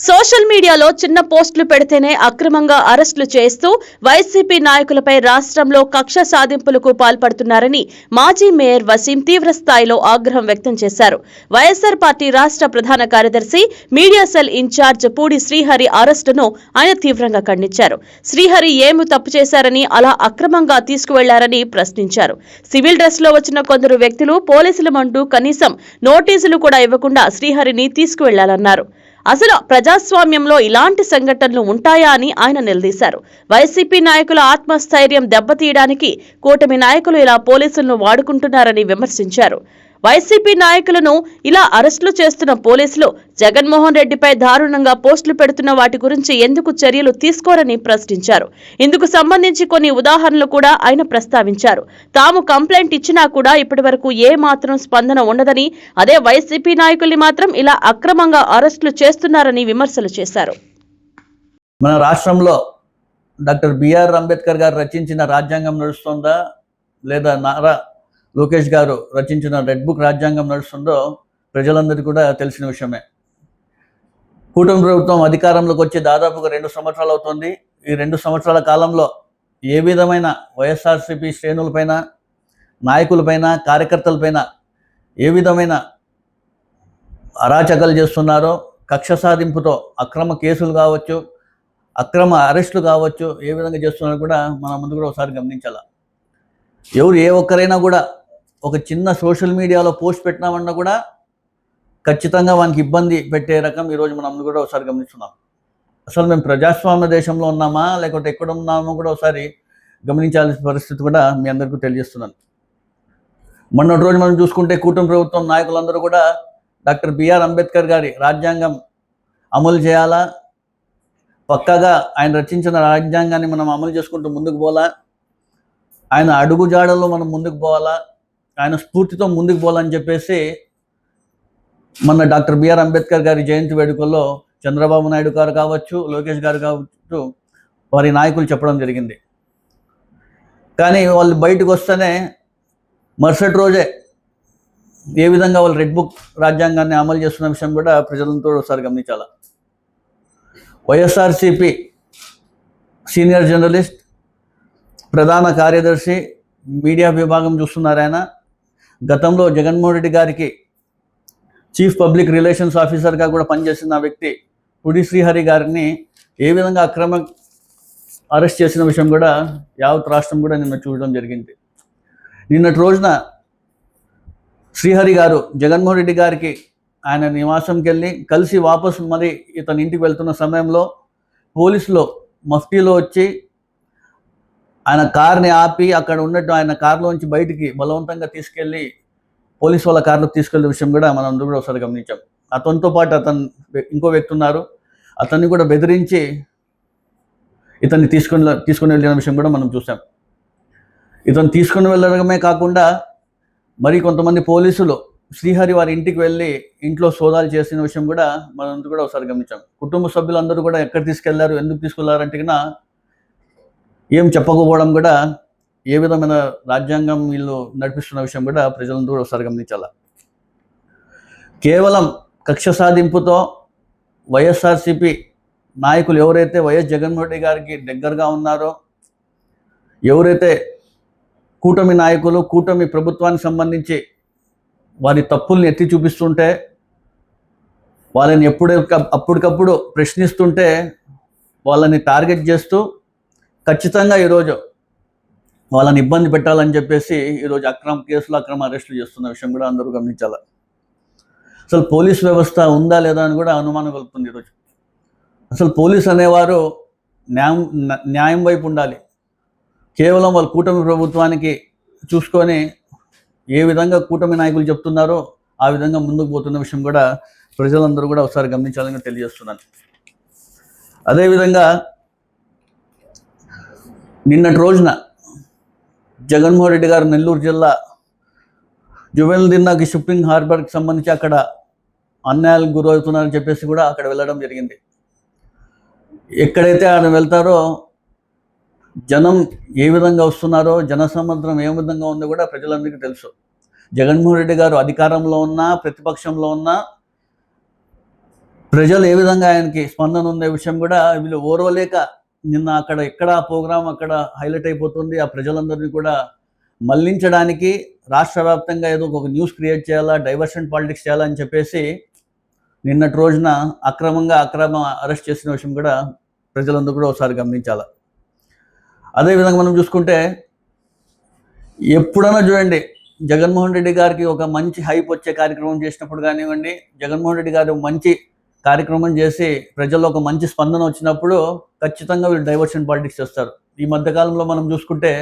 Social మీడియాలో చిన్న పోస్టులు పెడితేనే అక్రమంగా అరెస్టులు చేస్తూ వైసీపీ నాయకులపై రాష్ట్రంలో కక్ష సాధింపులకు పాల్పడుతున్నారని మాజీ మేయర్ వసీం తీవ్రస్థాయిలో ఆగ్రహం వ్యక్తం చేశారు. వైఎస్సార్ పార్టీ రాష్ట్ర ప్రధాన కార్యదర్శి media cell incharge Pudi Srihari అరెస్టును ఆయన తీవ్రంగా ఖండించారు. శ్రీహరి ఏమి తప్పు చేశారని అలా అక్రమంగా తీసుకువెళ్లారని ప్రశ్నించారు. సివిల్ డ్రెస్ లో వచ్చిన కొందరు వ్యక్తులు పోలీసులమంటూ కనీసం నోటీసులు కూడా ఇవ్వకుండా శ్రీహరిని తీసుకువెళ్లాలన్నారు. అసలు ప్రజాస్వామ్యంలో ఇలాంటి సంఘటనలు ఉంటాయా అని ఆయన నిలదీశారు. వైసీపీ నాయకుల ఆత్మస్థైర్యం దెబ్బతీయడానికి కూటమి నాయకులు ఇలా పోలీసులను వాడుకుంటున్నారని విమర్శించారు. వైసీపీ నాయకులను ఇలా అరెస్టులు చేస్తున్న పోలీసులు జగన్మోహన్ రెడ్డిపై దారుణంగా పోస్టులు పెడుతున్న వాటి గురించి ఎందుకు చర్యలు తీసుకోరని ప్రశ్నించారు. ఇందుకు సంబంధించి కొన్ని ఉదాహరణలు కూడా ఆయన ప్రస్తావించారు. తాము కంప్లైంట్ ఇచ్చినా కూడా ఇప్పటివరకు ఏ మాత్రం స్పందన ఉండదని, అదే వైసీపీ నాయకుల్ని మాత్రం ఇలా అక్రమంగా అరెస్టులు చేస్తున్నారని విమర్శలు చేశారు. మన రాష్ట్రంలో డాక్టర్ బిఆర్ అంబేద్కర్ గారు రచించిన రాజ్యాంగం నడుస్తుందా, లేదా నారా లోకేష్ గారు రచించిన రెడ్ బుక్ రాజ్యాంగం నడుస్తుందో ప్రజలందరికీ కూడా తెలిసిన విషయమే. కూటమి ప్రభుత్వం అధికారంలోకి వచ్చి దాదాపుగా 2 సంవత్సరాలు అవుతుంది. ఈ 2 సంవత్సరాల కాలంలో ఏ విధమైన వైఎస్ఆర్సీపీ శ్రేణులపైన, నాయకులపైన, కార్యకర్తలపైన ఏ విధమైన అరాచకాలు చేస్తున్నారో, కక్ష సాధింపుతో అక్రమ కేసులు కావచ్చు, అక్రమ అరెస్టులు కావచ్చు, ఏ విధంగా చేస్తున్నారో కూడా మన ముందు కూడా ఒకసారి గమనించాలి. ఎవరు ఏ ఒక్కరైనా కూడా ఒక చిన్న సోషల్ మీడియాలో పోస్ట్ పెట్టినామన్నా కూడా ఖచ్చితంగా వానికి ఇబ్బంది పెట్టే రకం ఈరోజు మనం కూడా ఒకసారి గమనిస్తున్నాం. అసలు మేము ప్రజాస్వామ్య దేశంలో ఉన్నామా లేకపోతే ఎక్కడ ఉన్నామో కూడా ఒకసారి గమనించాల్సిన పరిస్థితి కూడా మీ అందరికీ తెలియజేస్తున్నాను. మొన్నటి రోజు మనం చూసుకుంటే కూటమి ప్రభుత్వం నాయకులందరూ కూడా డాక్టర్ బిఆర్ అంబేద్కర్ గారి రాజ్యాంగం అమలు చేయాలా, పక్కాగా ఆయన రచించిన రాజ్యాంగాన్ని మనం అమలు చేసుకుంటూ ముందుకు పోవాలా, ఆయన అడుగుజాడల్లో మనం ముందుకు పోవాలా, ఆయన స్ఫూర్తితో ముందుకు పోవాలని చెప్పేసి మన డాక్టర్ బిఆర్ అంబేద్కర్ గారి జయంతి వేడుకల్లో చంద్రబాబు నాయుడు గారు కావచ్చు, లోకేష్ గారు కావచ్చు, వారి నాయకులు చెప్పడం జరిగింది. కానీ వాళ్ళు బయటకు వస్తేనే మరుసటి రోజే ఏ విధంగా వాళ్ళు రెడ్ బుక్ రాజ్యాంగాన్ని అమలు చేస్తున్న విషయం కూడా ప్రజలంతో ఒకసారి గమనించాలి. వైఎస్ఆర్సీపీ సీనియర్ జర్నలిస్ట్, ప్రధాన కార్యదర్శి, మీడియా విభాగం చూస్తున్నారు. ఆయన గతంలో జగన్మోహన్ రెడ్డి గారికి చీఫ్ పబ్లిక్ రిలేషన్స్ ఆఫీసర్గా కూడా పనిచేసిన వ్యక్తి పూడి శ్రీహరి గారిని ఏ విధంగా అక్రమ అరెస్ట్ చేసిన విషయం కూడా యావత్ రాష్ట్రం కూడా నిన్న చూడడం జరిగింది. నిన్నటి రోజున శ్రీహరి గారు జగన్మోహన్ రెడ్డి గారికి ఆయన నివాసంకి వెళ్ళి కలిసి వాపసు మరి ఇతని ఇంటికి వెళ్తున్న సమయంలో పోలీసులు మఫ్టీలో వచ్చి ఆయన కార్ని ఆపి అక్కడ ఉన్నట్టు ఆయన కారులోంచి బయటికి బలవంతంగా తీసుకెళ్ళి పోలీసు వాళ్ళ కారులో తీసుకెళ్ళే విషయం కూడా మనం అందరూ కూడా ఒకసారి గమనించాం. అతనితో పాటు ఇంకో వ్యక్తి ఉన్నారు, అతన్ని కూడా బెదిరించి ఇతన్ని తీసుకొని వెళ్ళిన విషయం కూడా మనం చూసాం. ఇతను తీసుకుని వెళ్ళడమే కాకుండా మరి కొంతమంది పోలీసులు శ్రీహరి వారి ఇంటికి వెళ్ళి ఇంట్లో సోదాలు చేసిన విషయం కూడా మనం కూడా ఒకసారి గమనించాం. కుటుంబ సభ్యులందరూ కూడా ఎక్కడ తీసుకెళ్లారు, ఎందుకు తీసుకెళ్లారంటే ఏం చెప్పకపోవడం కూడా ఏ విధమైన రాజ్యాంగం వీళ్ళు నడిపిస్తున్న విషయం కూడా ప్రజలందరూ కూడా ఒకసారి గమనించాలి. కేవలం కక్ష సాధింపుతో వైఎస్ఆర్సీపీ నాయకులు ఎవరైతే వైఎస్ జగన్మోహన్ రెడ్డి గారికి దగ్గరగా ఉన్నారో, ఎవరైతే కూటమి నాయకులు కూటమి ప్రభుత్వానికి సంబంధించి వారి తప్పుల్ని ఎత్తి చూపిస్తుంటే, వాళ్ళని అప్పటికప్పుడు ప్రశ్నిస్తుంటే వాళ్ళని టార్గెట్ చేస్తూ ఖచ్చితంగా ఈరోజు వాళ్ళని ఇబ్బంది పెట్టాలని చెప్పేసి ఈరోజు అక్రమ కేసులు, అక్రమ అరెస్టులు చేస్తున్న విషయం కూడా అందరూ గమనించాలి. అసలు పోలీస్ వ్యవస్థ ఉందా లేదా అని కూడా అనుమానం కలుగుతుంది ఈరోజు. అసలు పోలీస్ అనేవారు న్యాయం వైపు ఉండాలి. కేవలం వాళ్ళు కూటమి ప్రభుత్వానికి చూసుకొని ఏ విధంగా కూటమి నాయకులు చెప్తున్నారో ఆ విధంగా ముందుకు పోతున్న విషయం కూడా ప్రజలందరూ కూడా ఒకసారి గమనించాలని తెలియజేస్తున్నాను. అదేవిధంగా నిన్నటి రోజున జగన్మోహన్ రెడ్డి గారు నెల్లూరు జిల్లా జువెనైల్ దిన్నాకి షిప్పింగ్ హార్బర్కి సంబంధించి అక్కడ అన్యాయాలకు గురవుతున్నారని చెప్పేసి కూడా అక్కడ వెళ్ళడం జరిగింది. ఎక్కడైతే ఆయన వెళ్తారో జనం ఏ విధంగా వస్తున్నారో, జనసముద్రం ఏ విధంగా ఉందో కూడా ప్రజలందరికీ తెలుసు. జగన్మోహన్ రెడ్డి గారు అధికారంలో ఉన్నా, ప్రతిపక్షంలో ఉన్నా ప్రజలు ఏ విధంగా ఆయనకి స్పందన ఉండే విషయం కూడా వీళ్ళు ఓర్వలేక నిన్న అక్కడ ఎక్కడ ఆ ప్రోగ్రాం అక్కడ హైలైట్ అయిపోతుంది. ఆ ప్రజలందరినీ కూడా మళ్లించడానికి రాష్ట్ర వ్యాప్తంగా ఏదో ఒక న్యూస్ క్రియేట్ చేయాలా, డైవర్షన్ పాలిటిక్స్ చేయాలని చెప్పేసి నిన్నటి రోజున అక్రమ అరెస్ట్ చేసిన విషయం కూడా ప్రజలందరూ కూడా ఒకసారి గమనించాలి. అదేవిధంగా మనం చూసుకుంటే ఎప్పుడైనా చూడండి, జగన్మోహన్ రెడ్డి గారికి ఒక మంచి హైప్ వచ్చే కార్యక్రమం చేసినప్పుడు కానివ్వండి, జగన్మోహన్ రెడ్డి గారు మంచి కార్యక్రమం చేసి ప్రజల్లో ఒక మంచి స్పందన వచ్చినప్పుడు ఖచ్చితంగా వీళ్ళు డైవర్షన్ పాలిటిక్స్ చేస్తారు. ఈ మధ్యకాలంలో మనం చూసుకుంటే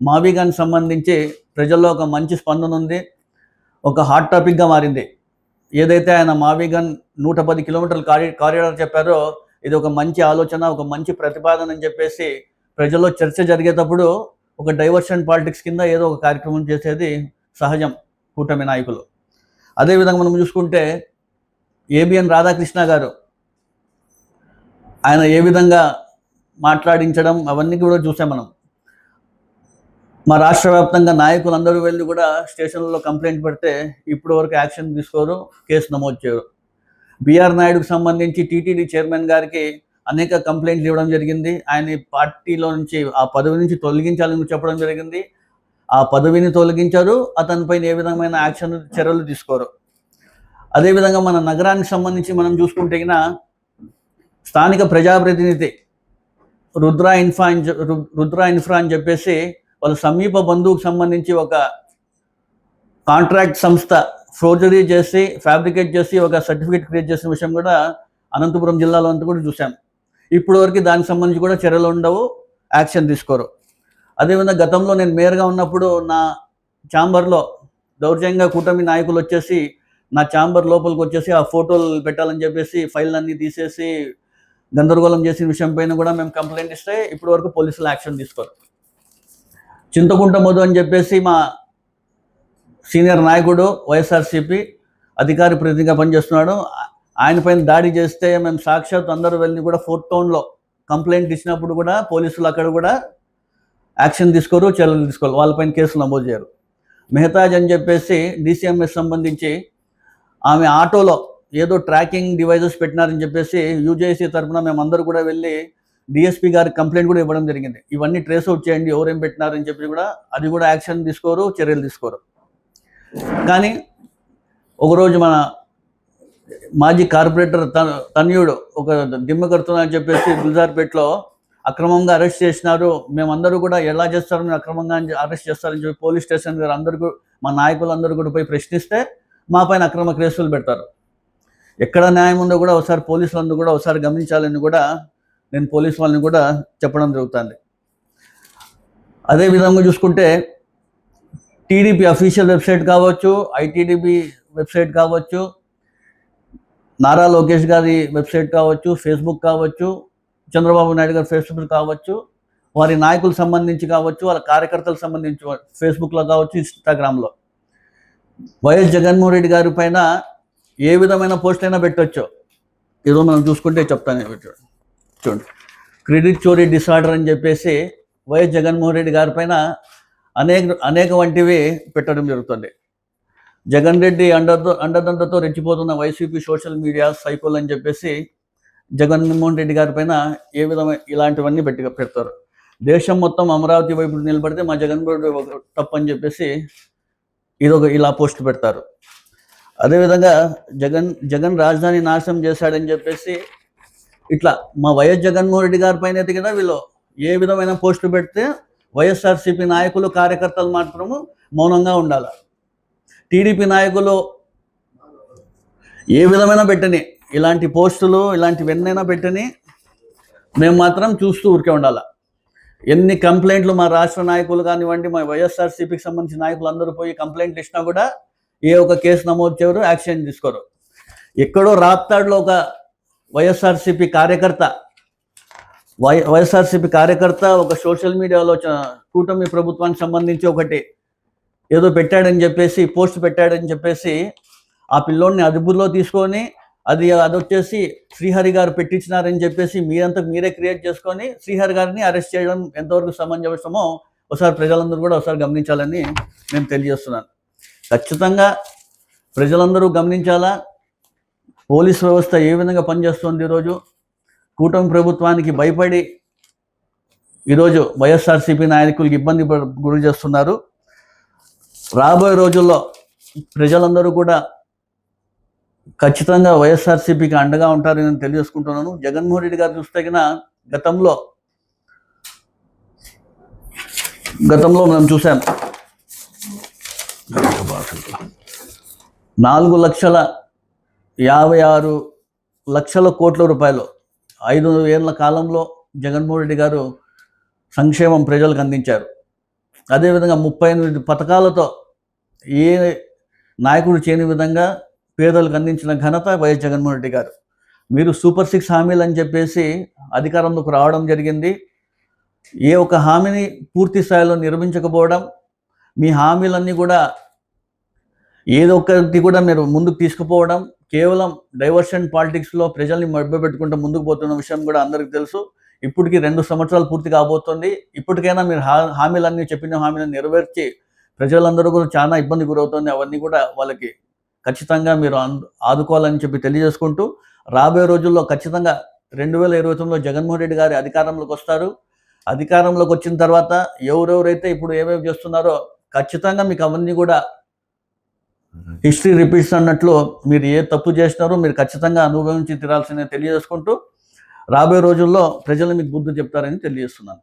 మావిగానికి సంబంధించి ప్రజల్లో ఒక మంచి స్పందన ఉంది, ఒక హాట్ టాపిక్గా మారింది. ఏదైతే ఆయన మావిగన్ 110 కిలోమీటర్ల కారిడార్ చెప్పారో ఇది ఒక మంచి ఆలోచన, ఒక మంచి ప్రతిపాదన అని చెప్పేసి ప్రజల్లో చర్చ జరిగేటప్పుడు ఒక డైవర్షన్ పాలిటిక్స్ కింద ఏదో ఒక కార్యక్రమం చేసేది సహజం కూటమి నాయకులు. అదేవిధంగా మనం చూసుకుంటే ఏబిఎన్ రాధాకృష్ణ గారు ఆయన ఏ విధంగా మాట్లాడించడం అవన్నీ కూడా చూసాం మనం. మా రాష్ట్ర వ్యాప్తంగా నాయకులందరూ వెళ్ళి కూడా స్టేషన్లలో కంప్లైంట్ పెడితే ఇప్పటి వరకు యాక్షన్ తీసుకోరు, కేసు నమోదు చేయరు. బిఆర్ నాయుడుకు సంబంధించి టీటీడీ చైర్మన్ గారికి అనేక కంప్లైంట్లు ఇవ్వడం జరిగింది. ఆయన పార్టీలో నుంచి ఆ పదవి నుంచి తొలగించాలని చెప్పడం జరిగింది. ఆ పదవిని తొలగించారు, అతనిపైన ఏ విధమైన చర్యలు తీసుకోరు. అదేవిధంగా మన నగరానికి సంబంధించి మనం చూసుకుంటే స్థానిక ప్రజాప్రతినిధి రుద్రా ఇన్ఫ్రా అని చెప్పేసి వాళ్ళ సమీప బంధువుకు సంబంధించి ఒక కాంట్రాక్ట్ సంస్థ ఫోర్జరీ చేసి ఫ్యాబ్రికేట్ చేసి ఒక సర్టిఫికేట్ క్రియేట్ చేసిన విషయం కూడా అనంతపురం జిల్లాలో అంతా కూడా చూసాం. ఇప్పటి వరకు దానికి సంబంధించి కూడా చర్యలు ఉండవు, యాక్షన్ తీసుకోరు. అదేవిధంగా గతంలో నేను మేయర్గా ఉన్నప్పుడు నా ఛాంబర్లో దౌర్జన్యంగా కూటమి నాయకులు వచ్చేసి నా ఛాంబర్ లోపలికి వచ్చేసి ఆ ఫోటోలు పెట్టాలని చెప్పేసి ఫైల్ అన్నీ తీసేసి గందరగోళం చేసిన విషయం పైన కూడా మేము కంప్లైంట్ ఇస్తే ఇప్పటి వరకు పోలీసులు యాక్షన్ తీసుకోరు. చింతకుంట మధు అని చెప్పేసి మా సీనియర్ నాయకుడు వైఎస్ఆర్సీపీ అధికారి ప్రతినిధిగా పనిచేస్తున్నాడు. ఆయన పైన దాడి చేస్తే మేము సాక్షాత్ అందరూ వెళ్ళి కూడా 4th టౌన్లో కంప్లైంట్ ఇచ్చినప్పుడు కూడా పోలీసులు అక్కడ కూడా యాక్షన్ తీసుకోరు, చర్యలు తీసుకోరు, వాళ్ళపైన కేసులు నమోదు చేయరు. మెహతాజ్ అని చెప్పేసి DCMS సంబంధించి ఆమె ఆటోలో ఏదో ట్రాకింగ్ డివైజెస్ పెట్టినారని చెప్పేసి UJC తరఫున మేమందరూ కూడా వెళ్ళి DSP గారికి కంప్లైంట్ కూడా ఇవ్వడం జరిగింది. ఇవన్నీ ట్రేస్ అవుట్ చేయండి, ఎవరేం పెట్టినారని చెప్పి కూడా అది కూడా యాక్షన్ తీసుకోరు, చర్యలు తీసుకోరు. కానీ ఒకరోజు మన మాజీ కార్పొరేటర్ తనయుడు ఒక దిమ్మకర్తున్నా అని చెప్పేసి గుల్జార్పేటలో అక్రమంగా అరెస్ట్ చేసినారు, మేమందరూ కూడా ఎలా చేస్తారు, మీరు అక్రమంగా అరెస్ట్ చేస్తారని చెప్పి పోలీస్ స్టేషన్ గారు అందరికీ మా నాయకులందరూ కూడా పోయి ప్రశ్నిస్తే మా పైన అక్రమ కేసులు పెడతారు. ఎక్కడ న్యాయం ఉందో కూడా ఒకసారి పోలీసులందరూ కూడా ఒకసారి గమనించాలని కూడా నేను పోలీసు వాళ్ళని కూడా చెప్పడం జరుగుతుంది. అదేవిధంగా చూసుకుంటే టీడీపీ అఫీషియల్ వెబ్సైట్ కావచ్చు, ITDP వెబ్సైట్ కావచ్చు, నారా లోకేష్ గారి వెబ్సైట్ కావచ్చు, ఫేస్బుక్ కావచ్చు, చంద్రబాబు నాయుడు గారి ఫేస్బుక్ కావచ్చు, వారి నాయకులకు సంబంధించి కావచ్చు, వాళ్ళ కార్యకర్తలకు సంబంధించి ఫేస్బుక్లో కావచ్చు, ఇన్స్టాగ్రామ్లో వైఎస్ జగన్మోహన్ రెడ్డి గారి పైన ఏ విధమైన పోస్ట్ అయినా పెట్టవచ్చు. ఈరోజు మనం చూసుకుంటే చెప్తాను, చూడండి, క్రెడిట్ చోరీ డిసార్డర్ అని చెప్పేసి వైఎస్ జగన్మోహన్ రెడ్డి గారి పైన అనేక వంటివి పెట్టడం జరుగుతుంది. జగన్ రెడ్డి అండదండతో రెచ్చిపోతున్న వైసీపీ సోషల్ మీడియా సైకోల్ అని చెప్పేసి జగన్మోహన్ రెడ్డి గారి పైన ఏ విధమైన ఇలాంటివన్నీ పెడతారు. దేశం మొత్తం అమరావతి వైపు నిలబడితే మా జగన్మోహన్ రెడ్డి తప్పని చెప్పేసి ఇలా పోస్ట్ పెడతారు. అదేవిధంగా జగన్ రాజధాని నాశనం చేశాడని చెప్పేసి ఇట్లా మా వైఎస్ జగన్మోహన్ రెడ్డి గారి పైన అయితే కదా వీళ్ళు ఏ విధమైన పోస్టులు పెడితే వైఎస్ఆర్సీపీ నాయకులు కార్యకర్తలు మాత్రము మౌనంగా ఉండాలి. టీడీపీ నాయకులు ఏ విధమైన పెట్టని ఇలాంటి పోస్టులు ఇలాంటివన్నైనా పెట్టని మేము మాత్రం చూస్తూ ఊరికే ఉండాలి. ఎన్ని కంప్లైంట్లు మా రాష్ట్ర నాయకులు కానివ్వండి, మా వైఎస్ఆర్సీపీకి సంబంధించిన నాయకులు అందరూ పోయి కంప్లైంట్లు ఇచ్చినా కూడా ఏ ఒక కేసు నమోదు చేయరు, యాక్షన్ తీసుకోరు. ఎక్కడో రాప్తాడులో ఒక వైఎస్ఆర్సీపీ కార్యకర్త ఒక సోషల్ మీడియాలో కూటమి ప్రభుత్వానికి సంబంధించి ఒకటి ఏదో పెట్టాడని చెప్పేసి పోస్ట్ పెట్టాడని చెప్పేసి ఆ పిల్లోడిని అదుపులో తీసుకొని అది వచ్చేసి శ్రీహరి గారు పెట్టించినారని చెప్పేసి మీరే క్రియేట్ చేసుకొని శ్రీహరి గారిని అరెస్ట్ చేయడం ఎంతవరకు సమంజసమో ఒకసారి ప్రజలందరూ కూడా ఒకసారి గమనించాలని నేను తెలియజేస్తున్నాను. ఖచ్చితంగా ప్రజలందరూ గమనించాలా. పోలీస్ వ్యవస్థ ఏ విధంగా పనిచేస్తుంది ఈరోజు కూటమి ప్రభుత్వానికి భయపడి ఈరోజు వైఎస్ఆర్సీపీ నాయకులకు ఇబ్బంది గురి చేస్తున్నారు. రాబోయే రోజుల్లో ప్రజలందరూ కూడా ఖచ్చితంగా వైఎస్ఆర్సీపీకి అండగా ఉంటారని నేను తెలియజేసుకుంటున్నాను. జగన్మోహన్ రెడ్డి గారు చూస్తే కన్నా గతంలో మనం చూసాం 4,56,00,000 కోట్ల రూపాయలు 5 ఏళ్ల కాలంలో జగన్మోహన్ రెడ్డి గారు సంక్షేమం ప్రజలకు అందించారు. అదేవిధంగా 38 పథకాలతో ఏ నాయకుడు చేయని విధంగా పేదలకు అందించిన ఘనత వైఎస్ జగన్మోహన్ రెడ్డి గారు. మీరు సూపర్ 6 హామీలు అని చెప్పేసి అధికారంలోకి రావడం జరిగింది. ఏ ఒక్క హామీని పూర్తి స్థాయిలో నిర్మించకపోవడం, మీ హామీలన్నీ కూడా ఏదో ఒకటి కూడా మీరు ముందుకు తీసుకుపోవడం, కేవలం డైవర్షన్ పాలిటిక్స్లో ప్రజల్ని మభ్యపెట్టుకుంటూ ముందుకు పోతున్న విషయం కూడా అందరికీ తెలుసు. ఇప్పటికి 2 సంవత్సరాలు పూర్తి కాబోతుంది. ఇప్పటికైనా మీరు చెప్పిన హామీలను నెరవేర్చి ప్రజలందరూ కూడా చాలా ఇబ్బంది గురవుతుంది. అవన్నీ కూడా వాళ్ళకి ఖచ్చితంగా మీరు ఆదుకోవాలని చెప్పి తెలియజేసుకుంటూ, రాబోయే రోజుల్లో ఖచ్చితంగా 2029లో జగన్మోహన్ రెడ్డి గారి అధికారంలోకి వస్తారు. అధికారంలోకి వచ్చిన తర్వాత ఎవరెవరైతే ఇప్పుడు ఏమేమి చేస్తున్నారో ఖచ్చితంగా మీకు అవన్నీ కూడా హిస్టరీ రిపీట్స్ అన్నట్లు మీరు ఏ తప్పు చేసినారో మీరు ఖచ్చితంగా అనుభవించి తీరాల్సిందే తెలియజేసుకుంటూ, రాబోయే రోజుల్లో ప్రజలు మీకు బుద్ధి చెప్తారని తెలియజేస్తున్నాను.